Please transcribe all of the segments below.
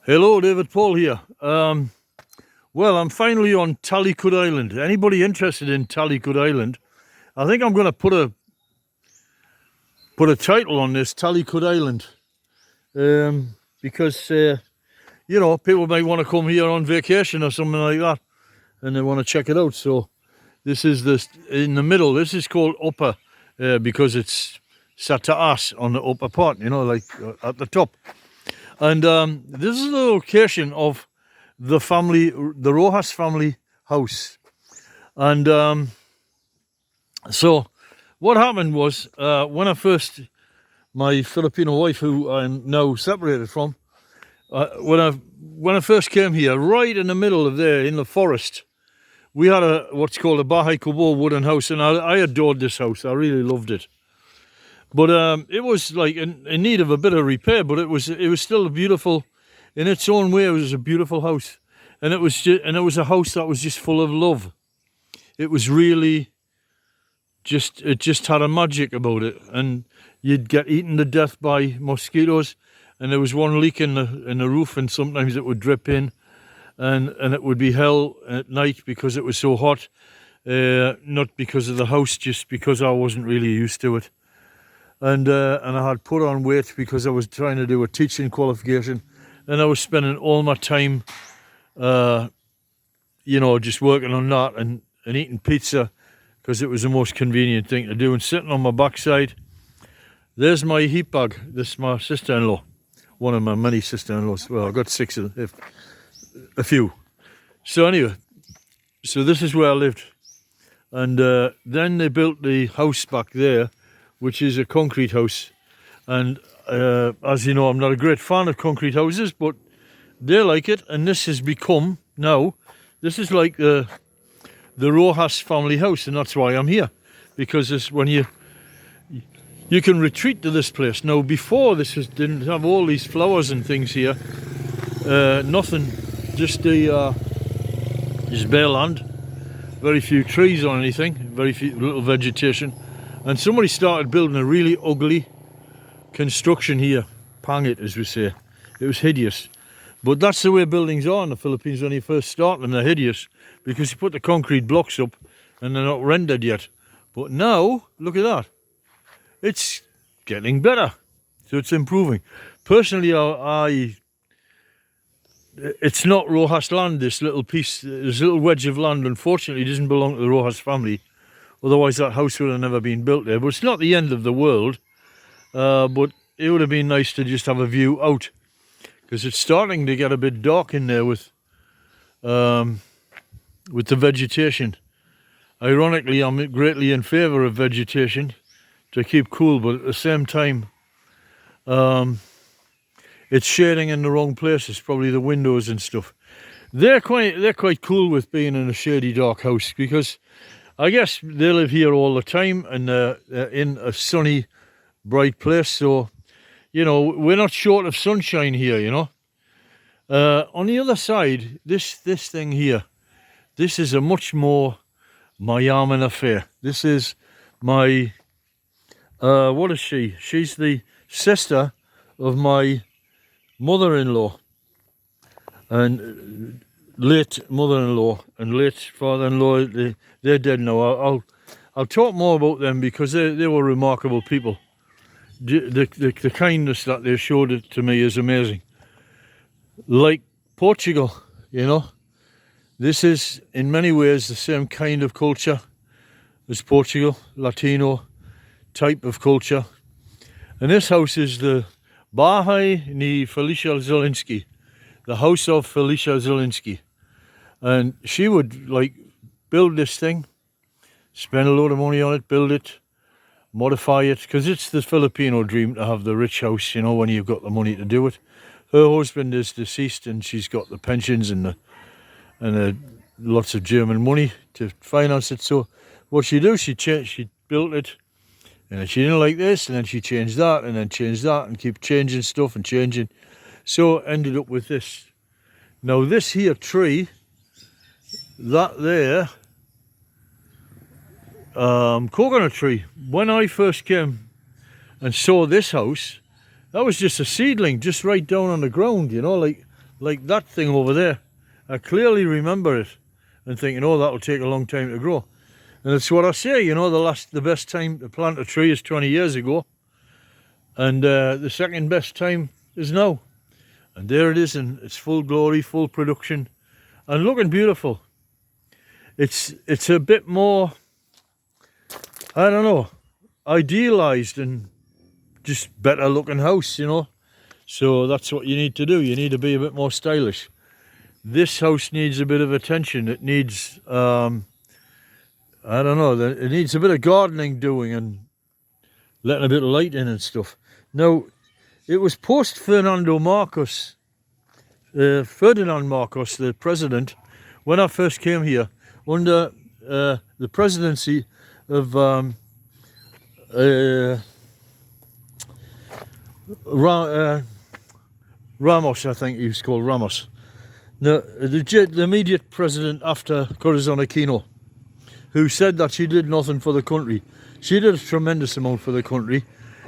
Hello, David Paul here. Well, I'm finally on Talikud Island. Anybody interested in Talikud Island? I think I'm going to put a title on this, Talikud Island, because people might want to come here on vacation or something like that, and they want to check it out. So this is in the middle. This is called Upper because it's Sataas on the upper part, like at the top. And this is the location of the Rojas family house. And so what happened was, my Filipino wife, who I'm now separated from, when I first came here, right in the middle of there in the forest, we had what's called a Bahay Kubo wooden house, and I adored this house. I really loved it. But it was like in need of a bit of repair, but it was still a beautiful, in its own way. It was a beautiful house, and it was a house that was just full of love. It was really it just had a magic about it, and you'd get eaten to death by mosquitoes, and there was one leak in the roof, and sometimes it would drip in, and it would be hell at night because it was so hot, not because of the house, just because I wasn't really used to it. And I had put on weight because I was trying to do a teaching qualification, and I was spending all my time, just working on that and eating pizza because it was the most convenient thing to do. And sitting on my backside, there's my heat bag. This is my sister-in-law, one of my many sister-in-laws. Well, I've got six of them, a few. So anyway, so this is where I lived. And then they built the house back there, which is a concrete house. And as you know, I'm not a great fan of concrete houses, but they like it. And this has become, now, this is like the Rojas family house, and that's why I'm here. Because it's when you can retreat to this place. Now, before this didn't have all these flowers and things here. Nothing, just bare land. Very few trees or anything, very few little vegetation. And somebody started building a really ugly construction here. Pang it, as we say. It was hideous. But that's the way buildings are in the Philippines when you first start them. They're hideous because you put the concrete blocks up and they're not rendered yet. But now, look at that. It's getting better. So it's improving. Personally, it's not Rojas land, this little piece, this little wedge of land, unfortunately, doesn't belong to the Rojas family. Otherwise, that house would have never been built there. But it's not the end of the world. But it would have been nice to just have a view out. Because it's starting to get a bit dark in there with the vegetation. Ironically, I'm greatly in favour of vegetation to keep cool. But at the same time, it's shading in the wrong places. Probably the windows and stuff. They're quite cool with being in a shady, dark house. Because I guess they live here all the time and they're in a sunny, bright place. So, we're not short of sunshine here, On the other side, this thing here, this is a much more Mayaman affair. This is my, what is she? She's the sister of my mother-in-law. And late mother-in-law and late father-in-law, they're dead now. I'll talk more about them because they were remarkable people. The kindness that they showed it to me is amazing. Like Portugal, this is in many ways the same kind of culture as Portugal, Latino type of culture. And this house is the Bahay ni Felicia Zielinski, the house of Felicia Zielinski. And she would build this thing, spend a load of money on it, build it, modify it, because it's the Filipino dream to have the rich house, when you've got the money to do it. Her husband is deceased and she's got the pensions and lots of German money to finance it. So what she do, she built it, and then she didn't like this, and then she changed that, and then changed that, and keep changing stuff and changing. So ended up with this. Now this here tree, that there, coconut tree, when I first came and saw this house, that was just a seedling, just right down on the ground, like like that thing over there. I clearly remember it and thinking, oh, that'll take a long time to grow. And it's what I say, you know, the best time to plant a tree is 20 years ago. And the second best time is now. And there it is in its full glory, full production, and looking beautiful. It's a bit more, I don't know, idealized and just better looking house, you know. So that's what you need to do. You need to be a bit more stylish. This house needs a bit of attention. It needs, I don't know, it needs a bit of gardening doing and letting a bit of light in and stuff. Now, it was post Ferdinand Marcos, the president, when I first came here, under the presidency of Ramos, I think he was called Ramos. The immediate president after Corazon Aquino, who said that she did nothing for the country. She did a tremendous amount for the country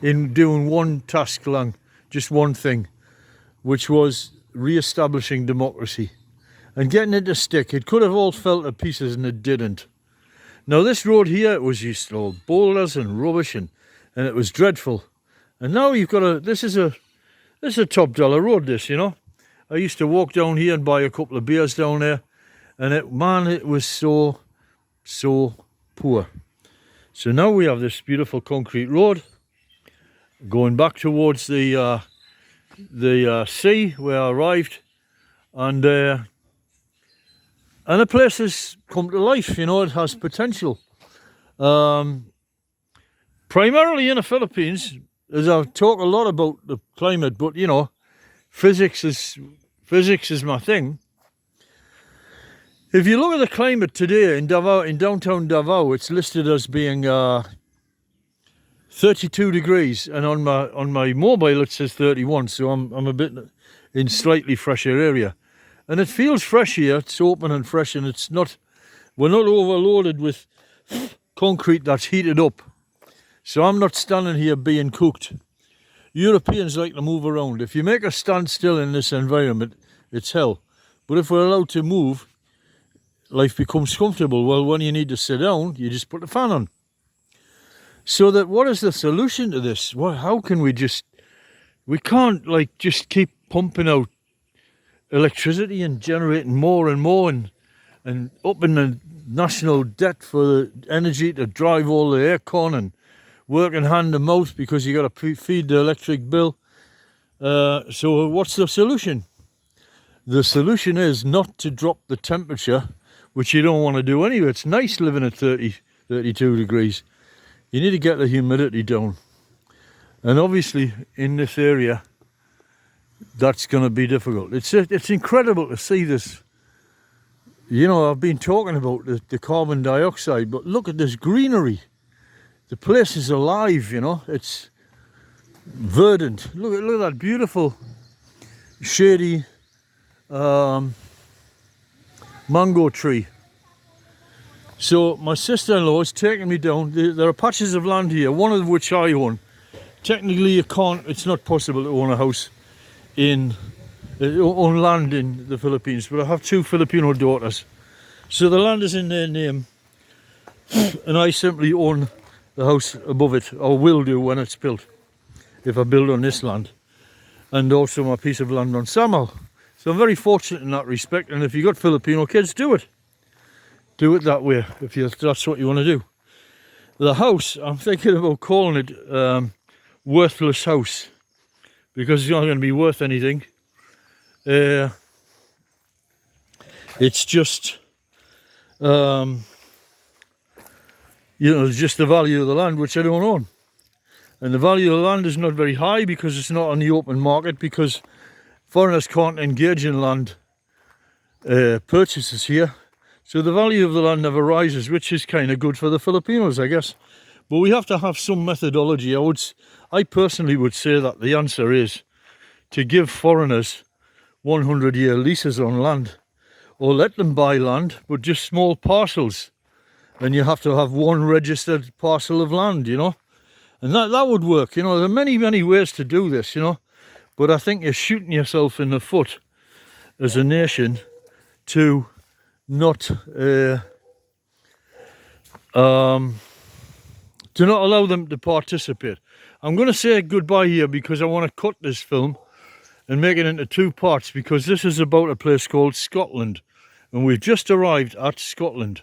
in doing one task long, just one thing, which was re-establishing democracy and getting it to stick. It could have all fell to pieces and it didn't. Now this road here, it was used to all boulders and rubbish and it was dreadful. And now you've got this is a top dollar road, this, you know. I used to walk down here and buy a couple of beers down there, and it was so poor. So now we have this beautiful concrete road going back towards the sea where I arrived, and the place has come to life, you know. It has potential. Primarily in the Philippines, as I talk a lot about the climate, but you know, physics is my thing. If you look at the climate today in Davao, in downtown Davao, it's listed as being 32 degrees, and on my mobile it says 31. So I'm a bit in slightly fresher area, and it feels fresh here. It's open and fresh, and we're not overloaded with concrete that's heated up. So I'm not standing here being cooked. Europeans like to move around. If you make us stand still in this environment, it's hell. But if we're allowed to move, life becomes comfortable. Well, when you need to sit down, you just put the fan on. So that, what is the solution to this? Well, how can we can't like just keep pumping out electricity and generating more and more and upping the national debt for the energy to drive all the aircon and working hand to mouth because you got to feed the electric bill. So what's the solution? The solution is not to drop the temperature, which you don't want to do anyway. It's nice living at 30, 32 degrees. You need to get the humidity down. And obviously in this area, that's going to be difficult. It's incredible to see this. You know, I've been talking about the carbon dioxide, but look at this greenery. The place is alive, you know. It's verdant. Look at that beautiful, shady mango tree. So my sister-in-law is taking me down. There are patches of land here, one of which I own. Technically, it's not possible to own a house own land in the Philippines, but I have two Filipino daughters. So the land is in their name, and I simply own the house above it, or will do when it's built, if I build on this land, and also my piece of land on Samal. So I'm very fortunate in that respect, and if you've got Filipino kids, do it that way, if that's what you want to do. The house, I'm thinking about calling it Worthless House, because it's not going to be worth anything. It's just you know, just the value of the land, which I don't own. And the value of the land is not very high because it's not on the open market, because foreigners can't engage in land purchases here. So the value of the land never rises, which is kind of good for the Filipinos, I guess. But we have to have some methodology. I personally would say that the answer is to give foreigners 100-year leases on land, or let them buy land, but just small parcels. And you have to have one registered parcel of land, you know. And that would work, you know. There are many, many ways to do this, you know. But I think you're shooting yourself in the foot as a nation to not allow them to participate. I'm going to say goodbye here because I want to cut this film and make it into 2 parts, because this is about a place called Scotland, and we've just arrived at Scotland.